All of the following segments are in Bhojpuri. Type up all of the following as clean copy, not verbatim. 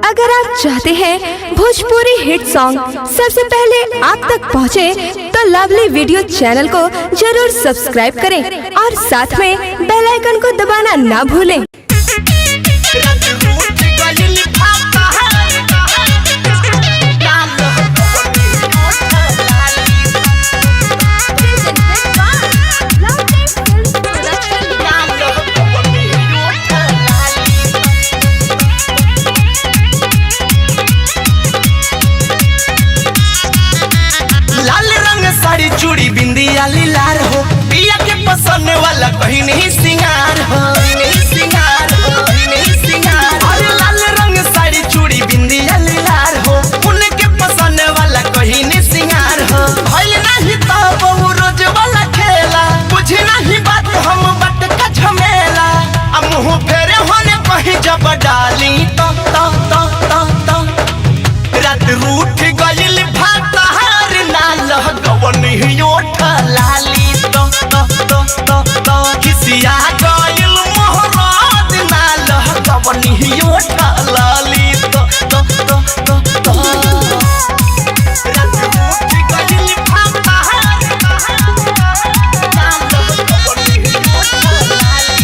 अगर आप चाहते हैं भोजपुरी हिट सॉन्ग सबसे पहले आप तक पहुंचे, तो लवली वीडियो चैनल को जरूर सब्सक्राइब करें और साथ में बेल आइकन को दबाना ना भूलें। चूड़ी बिंदिया लीलार हो, पिया के पसंद वाला कहीं नहीं सिंगार हो, नहीं सिंगार हो, नहीं सिंगार। अरे लाल रंग साड़ी चूड़ी बिंदिया लीलार हो, उनके पसंद वाला कहीं नहीं सिंगार हो। भइल नहीं तो बहु रोज वाला खेला, बुझी नहीं बात हम बट का झमेला। अब मुँह फेरे होने कहीं जब डाली तो रात रूठ गइल भात हार ना लगवन लाली तो किसिया गइल मोहरात ना लगवन लाली तो रात रूठ गइल भात हार ना लगवन लाली।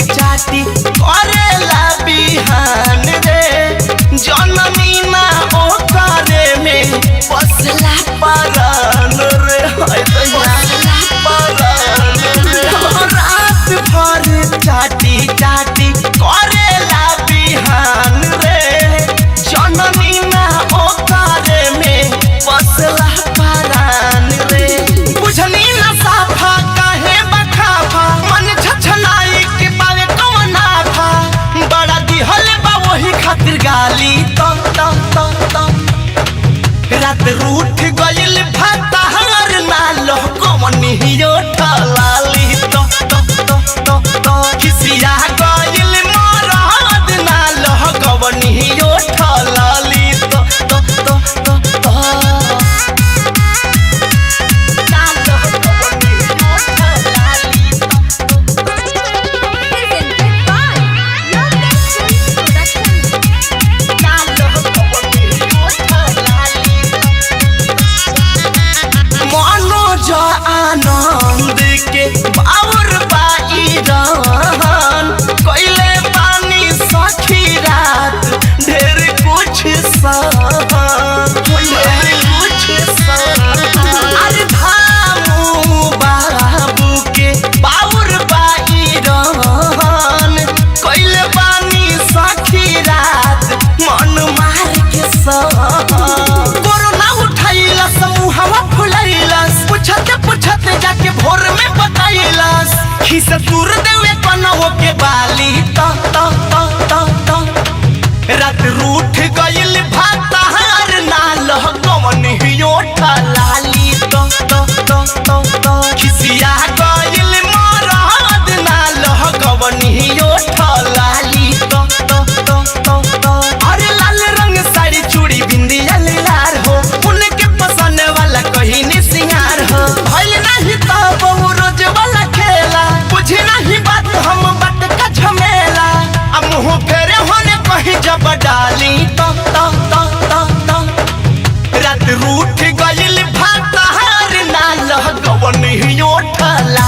चाटी करेला बिहान रे, जननी ना ओ करे में बसला परान रे, बसला परान रे। रात भर चाटी चाटी करेला बिहान रे, जननी ना ओ करे में बसला परान रे। बुझनी ना साफा काहे बखाफा, मन छछनाई के पावे कवनाफा, बड़ा दिहल बा वही खातिर गाली तो रात रूठ गइल भात हार ना लगवनियो लाली तो किसिया गइल मरद ना लगवनियो लाली तो आनंद के बाउर बाई रहन कइले पानी सखी रात ढेर कुछ सहन, ढेर कुछ सहन। अरे धामू बाबू के बाउर बाई रहन कइले पानी सखी रात मन मार के सहन। कोरोना उठाइला समूहवा फुलाइलास, पूछते जाके भोर में बताइलास, खिस दूर देवे कनवो के बाली तो रात रूठ गइल भात हार ना लगवनियो लाली तो खिसिया गइल मरद ना लगवनियो लाली तो अरे लाल रंग साड़ी चूड़ी बिंदिया लीलार हो, उनके पसंद वाला कहीं नहीं सिंगार हो। भइल नहीं तो बहु रोज वाला खेला, बुझी नहीं बात हम बट का झमेला। अब मुँह फेरे होने कहीं जब डाली तो रात रूठ गइल भात हार ना लगवनियो लाली।